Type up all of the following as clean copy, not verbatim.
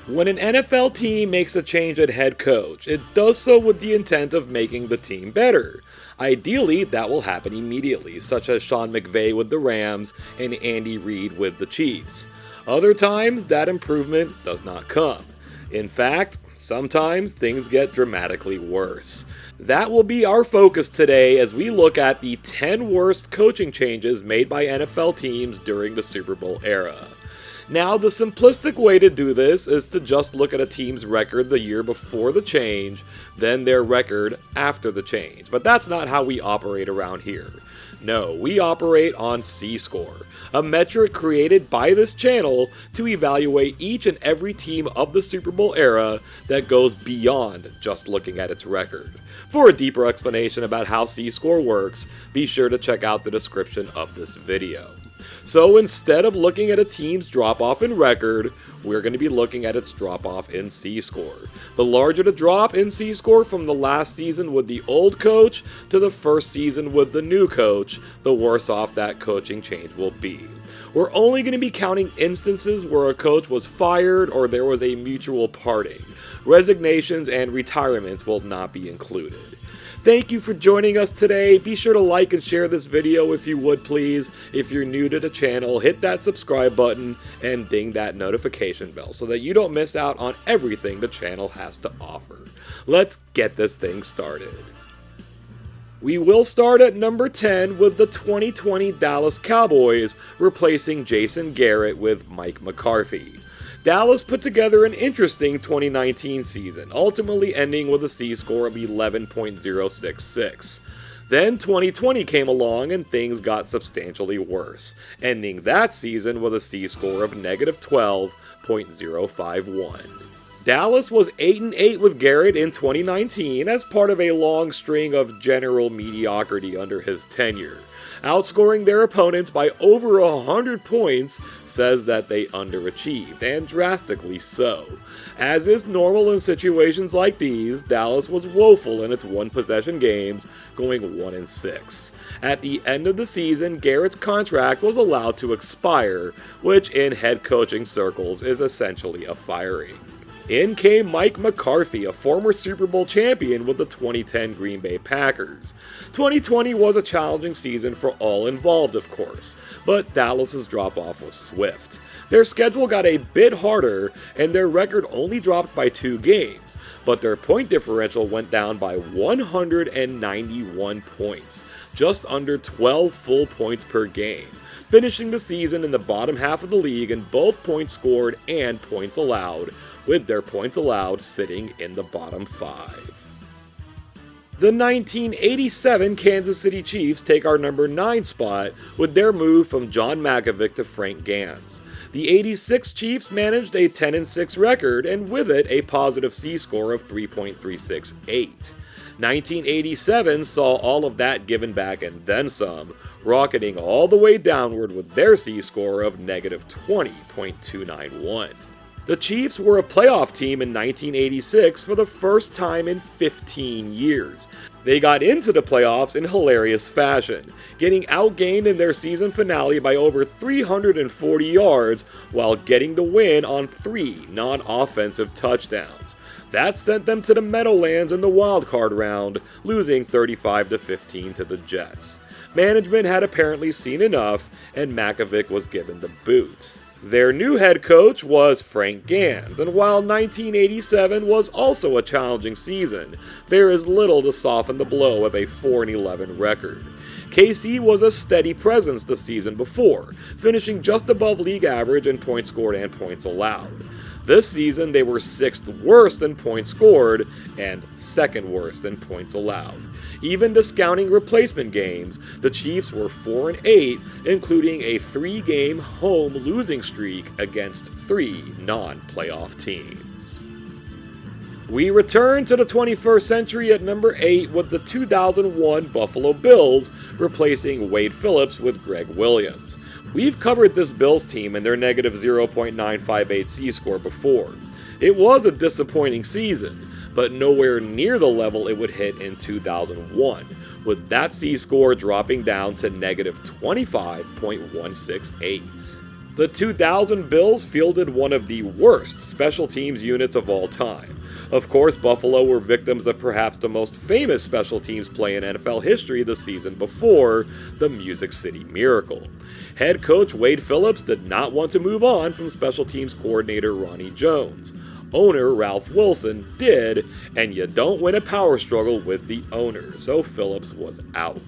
When an NFL team makes a change at head coach, it does so with the intent of making the team better. Ideally, that will happen immediately, such as Sean McVay with the Rams and Andy Reid with the Chiefs. Other times, that improvement does not come. In fact, sometimes things get dramatically worse. That will be our focus today as we look at the 10 worst coaching changes made by NFL teams during the Super Bowl era. Now, the simplistic way to do this is to just look at a team's record the year before the change, then their record after the change. But that's not how we operate around here. No, we operate on C-Score, a metric created by this channel to evaluate each and every team of the Super Bowl era that goes beyond just looking at its record. For a deeper explanation about how C-Score works, be sure to check out the description of this video. So instead of looking at a team's drop-off in record, we're going to be looking at its drop-off in C-Score. The larger the drop in C-Score from the last season with the old coach to the first season with the new coach, the worse off that coaching change will be. We're only going to be counting instances where a coach was fired or there was a mutual parting. Resignations and retirements will not be included. Thank you for joining us today. Be sure to like and share this video if you would please. If you're new to the channel, hit that subscribe button and ding that notification bell so that you don't miss out on everything the channel has to offer. Let's get this thing started. We will start at number 10 with the 2020 Dallas Cowboys replacing Jason Garrett with Mike McCarthy. Dallas put together an interesting 2019 season, ultimately ending with a C-score of 11.066. Then 2020 came along and things got substantially worse, ending that season with a C-score of negative 12.051. Dallas was 8-8 with Garrett in 2019 as part of a long string of general mediocrity under his tenure. Outscoring their opponents by over 100 points says that they underachieved, and drastically so. As is normal in situations like these, Dallas was woeful in its one-possession games, going 1-6. At the end of the season, Garrett's contract was allowed to expire, which in head coaching circles is essentially a firing. In came Mike McCarthy, a former Super Bowl champion with the 2010 Green Bay Packers. 2020 was a challenging season for all involved, of course, but Dallas's drop-off was swift. Their schedule got a bit harder, and their record only dropped by 2 games, but their point differential went down by 191 points, just under 12 full points per game, finishing the season in the bottom half of the league in both points scored and points allowed, with their points allowed sitting in the bottom 5. The 1987 Kansas City Chiefs take our number 9 spot with their move from John Mackovic to Frank Gans. The 86 Chiefs managed a 10-6 record and with it a positive C-score of 3.368. 1987 saw all of that given back and then some, rocketing all the way downward with their C-score of negative 20.291. The Chiefs were a playoff team in 1986 for the first time in 15 years. They got into the playoffs in hilarious fashion, getting outgained in their season finale by over 340 yards while getting the win on 3 non-offensive touchdowns. That sent them to the Meadowlands in the wildcard round, losing 35-15 to the Jets. Management had apparently seen enough, and Mackovic was given the boot. Their new head coach was Frank Gans, and while 1987 was also a challenging season, there is little to soften the blow of a 4-11 record. KC was a steady presence the season before, finishing just above league average in points scored and points allowed. This season they were 6th worst in points scored and 2nd worst in points allowed. Even discounting replacement games, the Chiefs were 4-8, including a 3-game home losing streak against 3 non-playoff teams. We return to the 21st century at number 8 with the 2001 Buffalo Bills replacing Wade Phillips with Greg Williams. We've covered this Bills team and their negative 0.958 C-score before. It was a disappointing season, but nowhere near the level it would hit in 2001, with that C-score dropping down to negative 25.168. The 2000 Bills fielded one of the worst special teams units of all time. Of course, Buffalo were victims of perhaps the most famous special teams play in NFL history the season before, the Music City Miracle. Head coach Wade Phillips did not want to move on from special teams coordinator Ronnie Jones. Owner Ralph Wilson did, and you don't win a power struggle with the owner, so Phillips was out.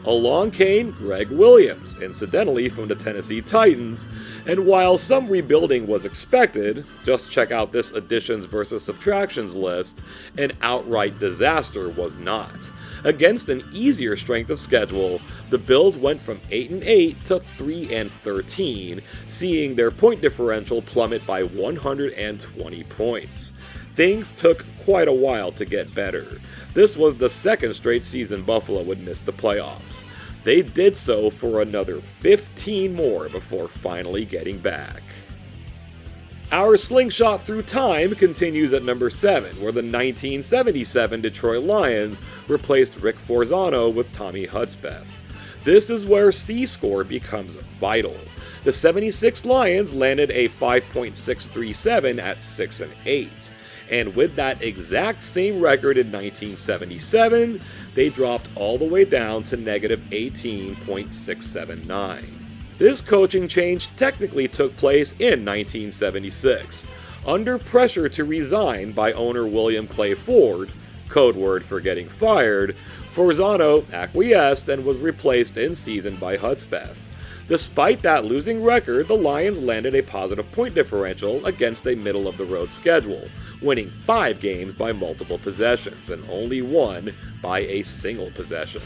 Along came Greg Williams, incidentally from the Tennessee Titans, and while some rebuilding was expected, just check out this additions versus subtractions list, an outright disaster was not. Against an easier strength of schedule, the Bills went from 8-8 to 3-13, seeing their point differential plummet by 120 points. Things took quite a while to get better. This was the second straight season Buffalo would miss the playoffs. They did so for another 15 more before finally getting back. Our slingshot through time continues at number 7, where the 1977 Detroit Lions replaced Rick Forzano with Tommy Hudspeth. This is where C-score becomes vital. The 76 Lions landed a 5.637 at 6-8. And with that exact same record in 1977, they dropped all the way down to negative 18.679. This coaching change technically took place in 1976. Under pressure to resign by owner William Clay Ford, code word for getting fired, Forzano acquiesced and was replaced in season by Hudspeth. Despite that losing record, the Lions landed a positive point differential against a middle-of-the-road schedule, winning 5 games by multiple possessions and only 1 by a single possession.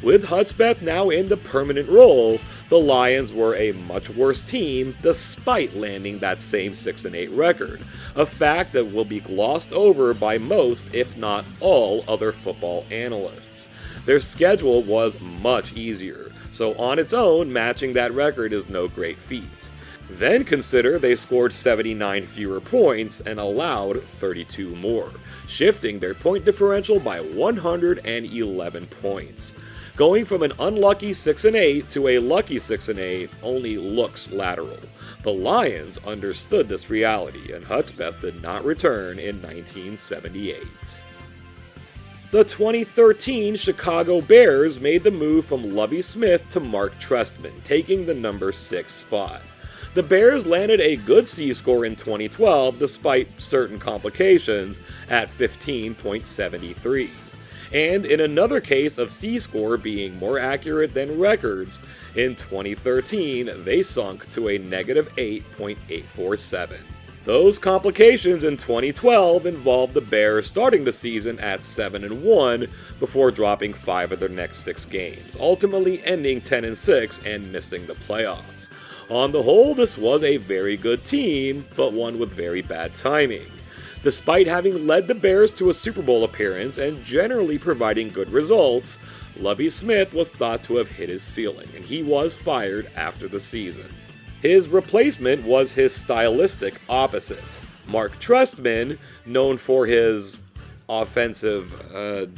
With Hudspeth now in the permanent role, the Lions were a much worse team despite landing that same 6-8 record, a fact that will be glossed over by most, if not all, other football analysts. Their schedule was much easier, so on its own, matching that record is no great feat. Then consider they scored 79 fewer points and allowed 32 more, shifting their point differential by 111 points. Going from an unlucky 6-8 to a lucky 6-8 only looks lateral. The Lions understood this reality, and Hudspeth did not return in 1978. The 2013 Chicago Bears made the move from Lovie Smith to Mark Trestman, taking the number 6 spot. The Bears landed a good C-score in 2012 despite certain complications at 15.73. And in another case of C-score being more accurate than records, in 2013 they sunk to a negative 8.847. Those complications in 2012 involved the Bears starting the season at 7-1 before dropping 5 of their next 6 games, ultimately ending 10-6 and missing the playoffs. On the whole, this was a very good team, but one with very bad timing. Despite having led the Bears to a Super Bowl appearance and generally providing good results, Lovie Smith was thought to have hit his ceiling, and he was fired after the season. His replacement was his stylistic opposite. Mark Trestman, known for his offensive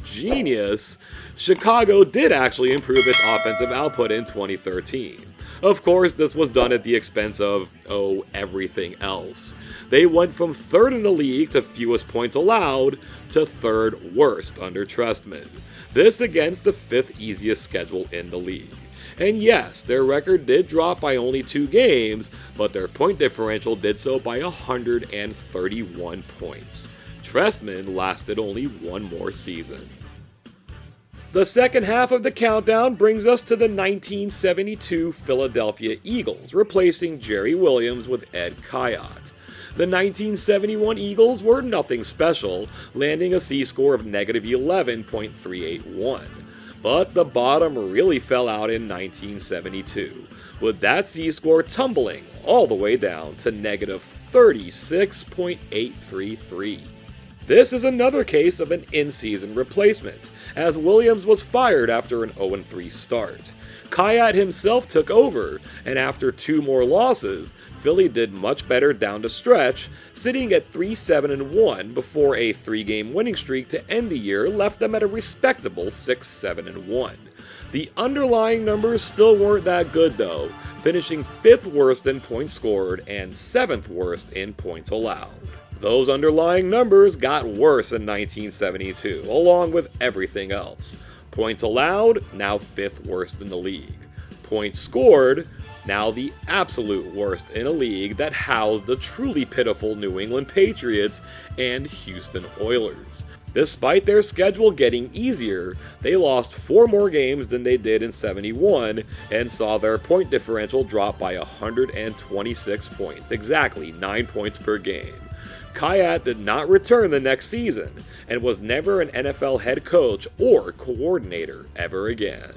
genius, Chicago did actually improve its offensive output in 2013. Of course, this was done at the expense of, everything else. They went from 3rd in the league to fewest points allowed to 3rd worst under Trestman. This against the 5th easiest schedule in the league. And yes, their record did drop by only 2 games, but their point differential did so by 131 points. Trestman lasted only 1 more season. The second half of the countdown brings us to the 1972 Philadelphia Eagles, replacing Jerry Williams with Ed Khayat. The 1971 Eagles were nothing special, landing a C-score of negative 11.381. But the bottom really fell out in 1972, with that C-score tumbling all the way down to negative 36.833. This is another case of an in-season replacement, as Williams was fired after an 0-3 start. Khayat himself took over, and after 2 more losses, Philly did much better down the stretch, sitting at 3-7-1 before a 3-game winning streak to end the year left them at a respectable 6-7-1. The underlying numbers still weren't that good though. finishing 5th worst in points scored and 7th worst in points allowed. Those underlying numbers got worse in 1972, along with everything else. Points allowed, now 5th worst in the league. Points scored, now the absolute worst in a league that housed the truly pitiful New England Patriots and Houston Oilers. Despite their schedule getting easier, they lost 4 more games than they did in 71 and saw their point differential drop by 126 points, exactly 9 points per game. Kayat did not return the next season and was never an NFL head coach or coordinator ever again.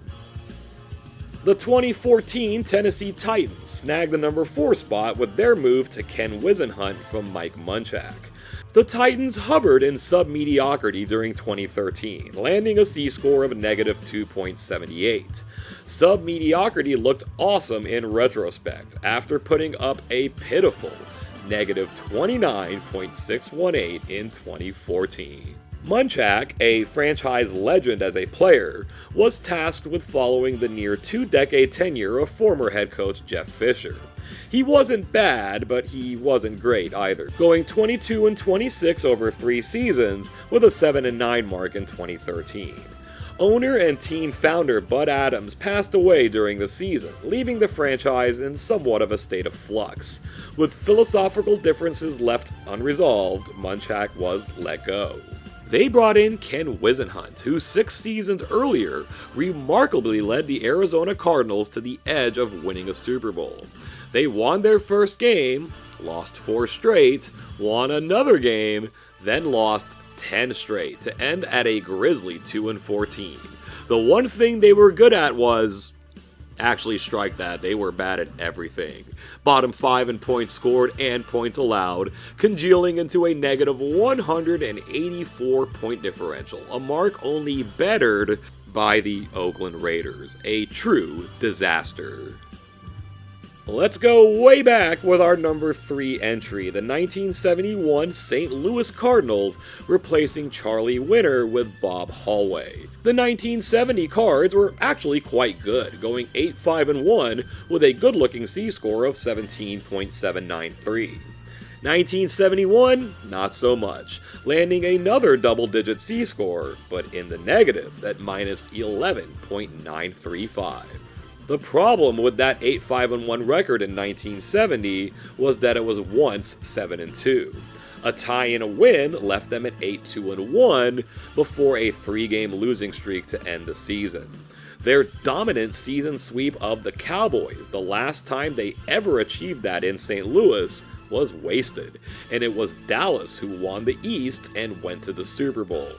The 2014 Tennessee Titans snagged the number 4 spot with their move to Ken Whisenhunt from Mike Munchak. The Titans hovered in sub-mediocrity during 2013, landing a C-score of negative 2.78. Sub-mediocrity looked awesome in retrospect after putting up a pitiful negative 29.618 in 2014. Munchak, a franchise legend as a player, was tasked with following the near 2-decade tenure of former head coach Jeff Fisher. He wasn't bad, but he wasn't great either, going 22-26 over 3 seasons with a 7-9 mark in 2013. Owner and team founder Bud Adams passed away during the season, leaving the franchise in somewhat of a state of flux. With philosophical differences left unresolved, Munchak was let go. They brought in Ken Whisenhunt, who 6 seasons earlier remarkably led the Arizona Cardinals to the edge of winning a Super Bowl. They won their first game, lost 4 straight, won another game, then lost 10 straight to end at a grisly 2-14. The one thing they were good at was... actually, strike that, they were bad at everything. Bottom 5 in points scored and points allowed, congealing into a negative 184 point differential, a mark only bettered by the Oakland Raiders. A true disaster. Let's go way back with our number 3 entry, the 1971 St. Louis Cardinals replacing Charlie Winter with Bob Hallway. The 1970 Cards were actually quite good, going 8-5-1 with a good-looking C-score of 17.793. 1971, not so much, landing another double-digit C-score, but in the negatives at minus 11.935. The problem with that 8-5-1 record in 1970 was that it was once 7-2. A tie and a win left them at 8-2-1 before a 3-game losing streak to end the season. Their dominant season sweep of the Cowboys, the last time they ever achieved that in St. Louis, was wasted, and it was Dallas who won the East and went to the Super Bowl.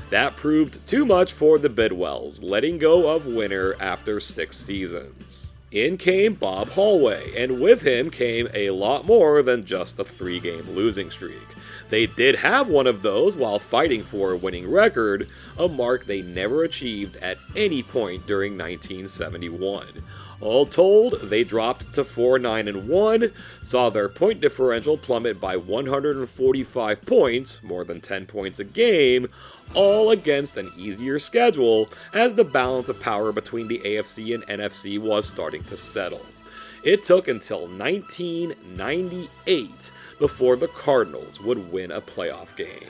That proved too much for the Bidwells, letting go of Winter after 6 seasons. In came Bob Hallway, and with him came a lot more than just a 3-game losing streak. They did have one of those while fighting for a winning record, a mark they never achieved at any point during 1971. All told, they dropped to 4-9-1, saw their point differential plummet by 145 points, more than 10 points a game, all against an easier schedule as the balance of power between the AFC and NFC was starting to settle. It took until 1998 before the Cardinals would win a playoff game.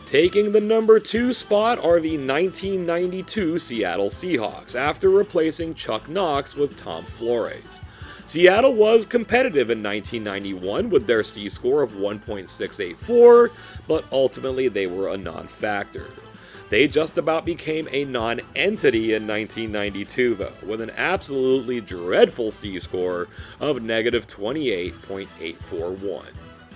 Taking the number 2 spot are the 1992 Seattle Seahawks, after replacing Chuck Knox with Tom Flores. Seattle was competitive in 1991 with their C-score of 1.684, but ultimately they were a non-factor. They just about became a non-entity in 1992 though, with an absolutely dreadful C-score of negative 28.841.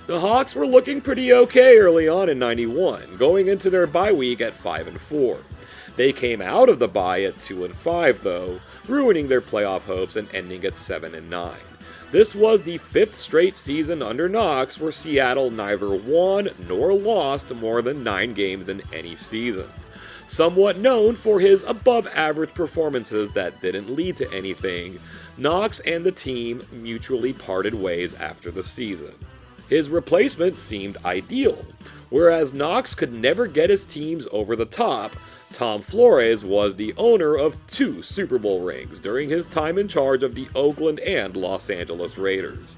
The Hawks were looking pretty okay early on in 91, going into their bye week at 5-4. They came out of the bye at 2-5 though, ruining their playoff hopes and ending at 7-9. This was the 5th straight season under Knox where Seattle neither won nor lost more than 9 games in any season. Somewhat known for his above-average performances that didn't lead to anything, Knox and the team mutually parted ways after the season. His replacement seemed ideal. Whereas Knox could never get his teams over the top, Tom Flores was the owner of 2 Super Bowl rings during his time in charge of the Oakland and Los Angeles Raiders.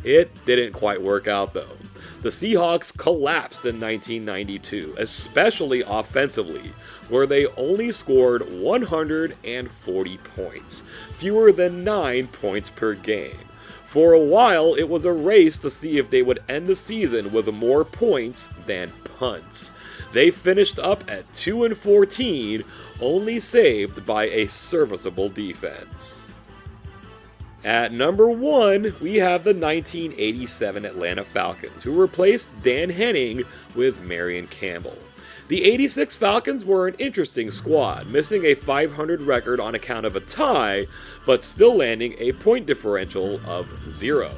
It didn't quite work out though. The Seahawks collapsed in 1992, especially offensively, where they only scored 140 points, fewer than 9 points per game. For a while, it was a race to see if they would end the season with more points than punts. They finished up at 2-14, only saved by a serviceable defense. At number 1, we have the 1987 Atlanta Falcons, who replaced Dan Henning with Marion Campbell. The 86 Falcons were an interesting squad, missing a .500 record on account of a tie, but still landing a point differential of 0.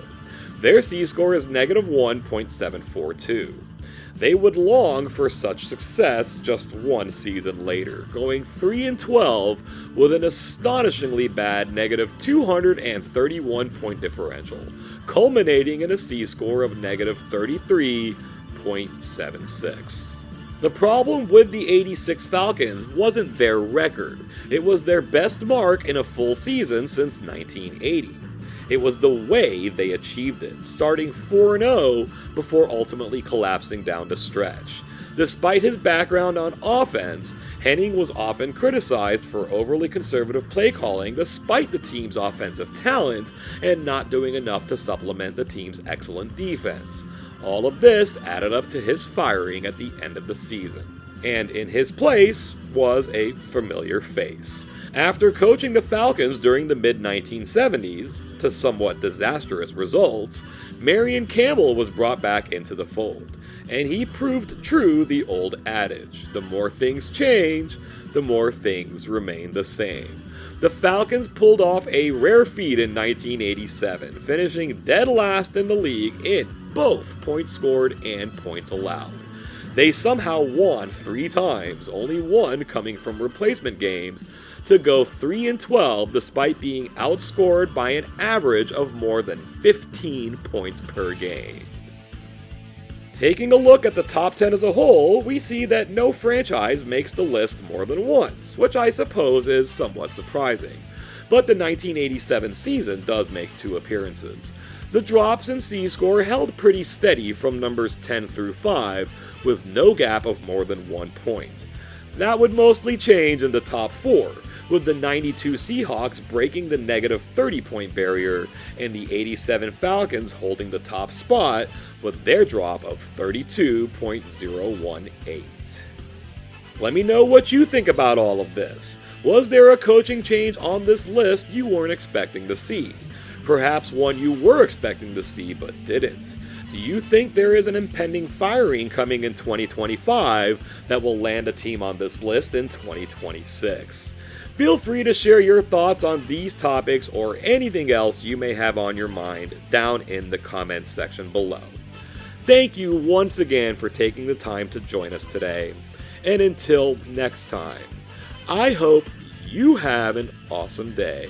Their C-score is -1.742. They would long for such success just one season later, going 3-12 with an astonishingly bad -231 point differential, culminating in a C-score of -33.76. The problem with the 86 Falcons wasn't their record, it was their best mark in a full season since 1980. It was the way they achieved it, starting 4-0 before ultimately collapsing down the stretch. Despite his background on offense, Henning was often criticized for overly conservative play calling despite the team's offensive talent and not doing enough to supplement the team's excellent defense. All of this added up to his firing at the end of the season. And in his place was a familiar face. After coaching the Falcons during the mid-1970s, to somewhat disastrous results, Marion Campbell was brought back into the fold, and he proved true the old adage, the more things change, the more things remain the same. The Falcons pulled off a rare feat in 1987, finishing dead last in the league in both points scored and points allowed. They somehow won 3 times, only one coming from replacement games, to go 3-12 despite being outscored by an average of more than 15 points per game. Taking a look at the top 10 as a whole, we see that no franchise makes the list more than once, which I suppose is somewhat surprising. But the 1987 season does make 2 appearances. The drops in C-score held pretty steady from numbers 10 through 5, with no gap of more than 1 point. That would mostly change in the top 4, with the 92 Seahawks breaking the -30 point barrier and the 87 Falcons holding the top spot with their drop of 32.018. Let me know what you think about all of this. Was there a coaching change on this list you weren't expecting to see? Perhaps one you were expecting to see but didn't. Do you think there is an impending firing coming in 2025 that will land a team on this list in 2026? Feel free to share your thoughts on these topics or anything else you may have on your mind down in the comments section below. Thank you once again for taking the time to join us today. And until next time, I hope you have an awesome day.